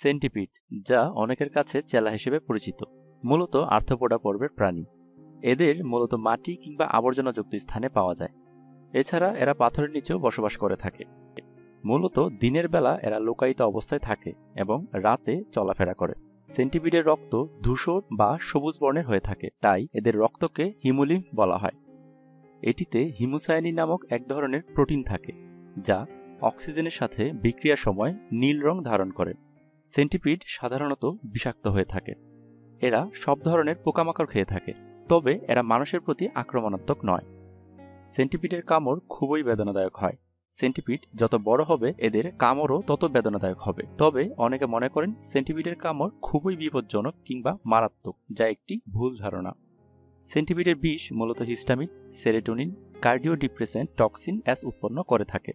Centipede, যা অনেকের কাছে চেলা হিসেবে পরিচিত, মূলত আর্থ্রোপোডা পর্বের প্রাণী। এদের মূলত মাটি কিংবা আবর্জনাযুক্ত স্থানে পাওয়া যায়। এছাড়া এরা পাথরের নিচেও বসবাস করে থাকে। মূলত দিনের বেলা এরা লুকায়িত অবস্থায় থাকে এবং রাতে চলাফেরা করে। সেন্টিপিডের রক্ত ধূসর বা সবুজ বর্ণের হয়ে থাকে, তাই এদের রক্তকে হিমোলিম্ফ বলা হয়। এটিতে হিমোসায়ানিন নামক এক ধরনের প্রোটিন থাকে, যা অক্সিজেনের সাথে বিক্রিয়ার সময় নীল রং ধারণ করে। সেন্টিপিড সাধারণত বিষাক্ত হয়ে থাকে। এরা সব ধরনের পোকামাকড় খেয়ে থাকে, তবে এরা মানুষের প্রতি আক্রমণাত্মক নয়। সেন্টিপিডের কামড় খুবই বেদনাদায়ক হয়। সেন্টিপিড যত বড় হবে এদের কামড়ও তত বেদনাদায়ক হবে। তবে অনেকে মনে করেন সেন্টিপিডের কামড় খুবই বিপজ্জনক কিংবা মারাত্মক, যা একটি ভুল ধারণা। সেন্টিপিডের বিষ মূলত হিস্টামিন, সেরোটোনিন, কার্ডিওডিপ্রেসেন্ট টক্সিন অ্যাস উৎপন্ন করে থাকে।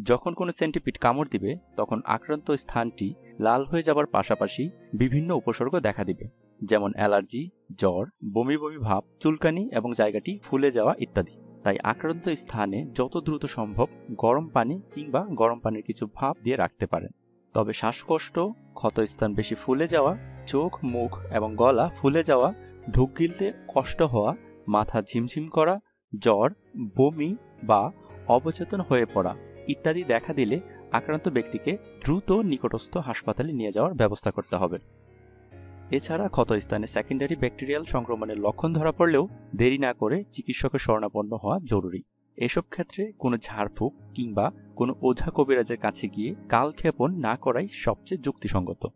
যখন কোনো সেন্টিপিড কামড় দিবে তখন আক্রান্ত স্থানটি লাল হয়ে যাবার পাশাপাশি বিভিন্ন উপসর্গ দেখা দিবে, যেমন অ্যালার্জি, জ্বর, বমি বমি ভাব, চুলকানি এবং জায়গাটি ফুলে যাওয়া ইত্যাদি। তাই আক্রান্ত স্থানে যত দ্রুত সম্ভব গরম পানি কিংবা গরম পানির কিছু ভাপ দিয়ে রাখতে পারেন। তবে শ্বাসকষ্ট, ক্ষতস্থান বেশি ফুলে যাওয়া, চোখ, মুখ এবং গলা ফুলে যাওয়া, ঢুক গিলতে কষ্ট হওয়া, মাথা ঝিমঝিম করা, জ্বর, বমি বা অবচেতন হয়ে পড়া ইত্যাদি দেখা দিলে আক্রান্ত ব্যক্তিকে দ্রুত নিকটস্থ হাসপাতালে নিয়ে যাওয়ার ব্যবস্থা করতে হবে। এছাড়া ক্ষতস্থানে সেকেন্ডারি ব্যাকটেরিয়াল সংক্রমণের লক্ষণ ধরা পড়লেও দেরি না করে চিকিৎসকের শরণাপন্ন হওয়া জরুরি। এসব ক্ষেত্রে কোনো ঝাড়ফুঁক কিংবা কোনো ওঝা কবিরাজের কাছে গিয়ে কালক্ষেপণ না করাই সবচেয়ে যুক্তিসঙ্গত।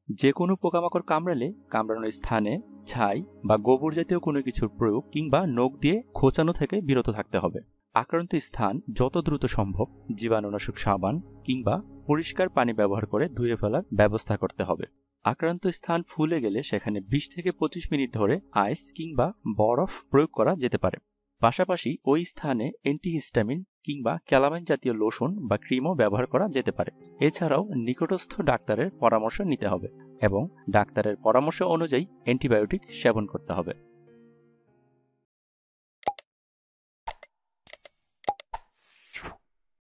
যে কোনো পোকামাকড় কামড়ালে কামড়ানোর স্থানে ছাই বা গোবর জাতীয় কোনো কিছুর প্রয়োগ কিংবা নখ দিয়ে খোঁচানো থেকে বিরত থাকতে হবে। আক্রান্ত স্থান যত দ্রুত সম্ভব জীবাণুনাশক সাবান কিংবা পরিষ্কার পানি ব্যবহার করে ধুয়ে ফেলার ব্যবস্থা করতে হবে। আক্রান্ত স্থান ফুলে গেলে সেখানে 20 থেকে 25 মিনিট ধরে আইস কিংবা বরফ প্রয়োগ করা যেতে পারে। পাশাপাশি ওই স্থানে অ্যান্টিহিস্টামিন কিংবা ক্যালামাইন জাতীয় লোশন বা ক্রিমও ব্যবহার করা যেতে পারে। এছাড়াও নিকটস্থ ডাক্তারের পরামর্শ নিতে হবে এবং ডাক্তারের পরামর্শ অনুযায়ী অ্যান্টিবায়োটিক সেবন করতে হবে।